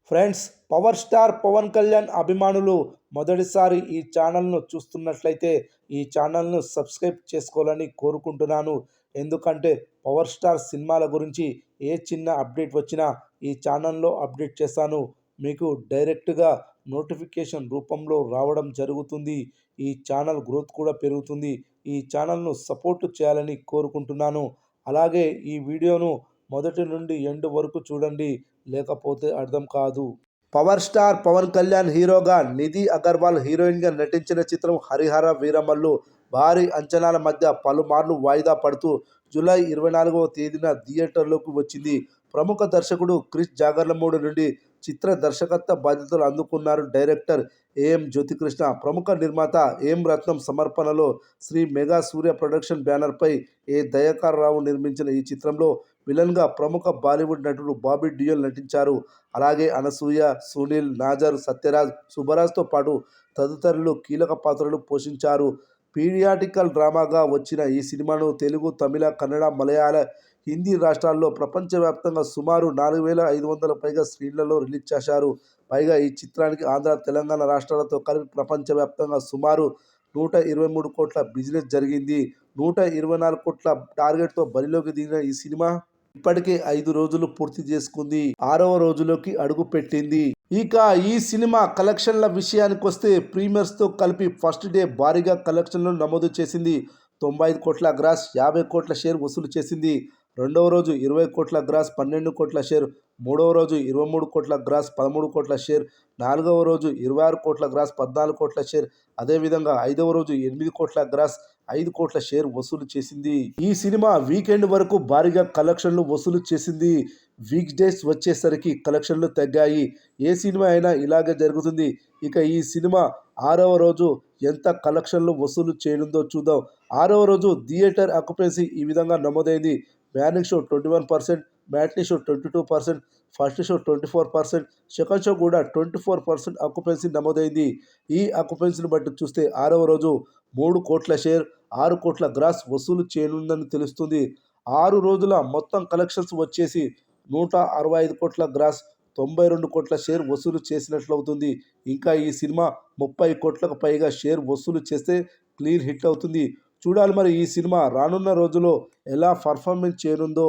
Friends, power star Pawan Kalyan అభిమానులు మొదటిసారి ఈ ఛానల్ను చూస్తున్నట్లయితే ఈ ఛానల్ను సబ్స్క్రైబ్ చేసుకోవాలని కోరుకుంటున్నాను. ఎందుకంటే పవర్ స్టార్ సినిమాల గురించి ఏ చిన్న అప్డేట్ వచ్చినా ఈ ఛానల్లో అప్డేట్ చేస్తాను. మీకు డైరెక్ట్గా నోటిఫికేషన్ రూపంలో రావడం జరుగుతుంది. ఈ ఛానల్ గ్రోత్ కూడా పెరుగుతుంది. ఈ ఛానల్ను సపోర్ట్ చేయాలని కోరుకుంటున్నాను. అలాగే ఈ వీడియోను మొదటి నుండి ఎండ్ వరకు చూడండి, లేకపోతే అర్థం కాదు. పవర్ స్టార్ పవన్ కళ్యాణ్ హీరోగా, నిధి అగర్వాల్ హీరోయిన్గా నటించిన చిత్రం హరిహర వీరమల్లు భారీ అంచనాల మధ్య పలుమార్లు వాయిదా పడుతూ జూలై 24వ తేదీన థియేటర్లోకి వచ్చింది. ప్రముఖ దర్శకుడు క్రిష్ జాగర్లమూడి నుండి చిత్ర దర్శకత్వ బాధ్యతలు అందుకున్నారు డైరెక్టర్ ఏఎం జ్యోతికృష్ణ. ప్రముఖ నిర్మాత ఏం రత్నం సమర్పణలో శ్రీ మెగా సూర్య ప్రొడక్షన్ బ్యానర్పై ఏ దయాకర్ రావు నిర్మించిన ఈ చిత్రంలో విలన్గా ప్రముఖ బాలీవుడ్ నటుడు బాబీ డియోల్ నటించారు. అలాగే అనసూయ, సునీల్, నాజర్, సత్యరాజ్, సుబ్బరాజ్తో పాటు తదితరులు కీలక పాత్రలు పోషించారు. పీరియాడికల్ డ్రామాగా వచ్చిన ఈ సినిమాను తెలుగు, తమిళ, కన్నడ, మలయాళ, హిందీ రాష్ట్రాల్లో ప్రపంచవ్యాప్తంగా సుమారు 4,500 పైగా స్క్రీన్లలో రిలీజ్ చేశారు. పైగా ఈ చిత్రానికి ఆంధ్ర, తెలంగాణ రాష్ట్రాలతో కలిపి ప్రపంచవ్యాప్తంగా సుమారు 123 కోట్ల బిజినెస్ జరిగింది. 124 కోట్ల టార్గెట్తో బరిలోకి దిగిన ఈ సినిమా ఇప్పటికే 5 రోజులు పూర్తి చేసుకుంది. 6వ రోజులోకి అడుగు పెట్టింది. ఇక ఈ సినిమా కలెక్షన్ల విషయానికి వస్తే ప్రీమియర్స్తో కలిపి ఫస్ట్ డే భారీగా కలెక్షన్లను నమోదు చేసింది. 95 కోట్ల గ్రాస్, 50 కోట్ల షేర్ వసూలు చేసింది. రెండవ రోజు 20 కోట్ల గ్రాస్, 12 కోట్ల షేర్. మూడవ రోజు 23 కోట్ల గ్రాస్, 13 కోట్ల షేర్. నాలుగవ రోజు 26 కోట్ల గ్రాస్, 14 కోట్ల షేర్. అదేవిధంగా 5వ రోజు 8 కోట్ల గ్రాస్, 5 కోట్ల షేర్ వసూలు చేసింది. ఈ సినిమా వీకెండ్ వరకు భారీగా కలెక్షన్లు వసూలు చేసింది. వీక్ డేస్ వచ్చేసరికి కలెక్షన్లు తగ్గాయి. ఏ సినిమా అయినా ఇలాగే జరుగుతుంది. ఇక ఈ సినిమా 6వ రోజు ఎంత కలెక్షన్లు వసూలు చేయనుందో చూద్దాం. 6వ రోజు థియేటర్ ఆక్యుపెన్సీ ఈ విధంగా నమోదైంది. Morning show 21%, matinee show 22%, first show 24%, second show కూడా 24% ఆక్యుపెన్సీ నమోదైంది. ఈ ఆక్యుపెన్సీని బట్టి చూస్తే 6వ రోజు 3 కోట్ల షేర్, 6 కోట్ల గ్రాస్ వసూలు చేయనుందని తెలుస్తుంది. 6 రోజుల మొత్తం కలెక్షన్స్ వచ్చేసి 165 కోట్ల గ్రాస్, 92 కోట్ల షేర్ వసూలు చేసినట్లవుతుంది. ఇంకా ఈ సినిమా 30 కోట్లకు పైగా షేర్ వసూలు చేస్తే క్లీన్ హిట్ అవుతుంది. చూడాలి మరి ఈ సినిమా రానున్న రోజుల్లో ఎలా పర్ఫార్మెన్స్ చేయనుందో.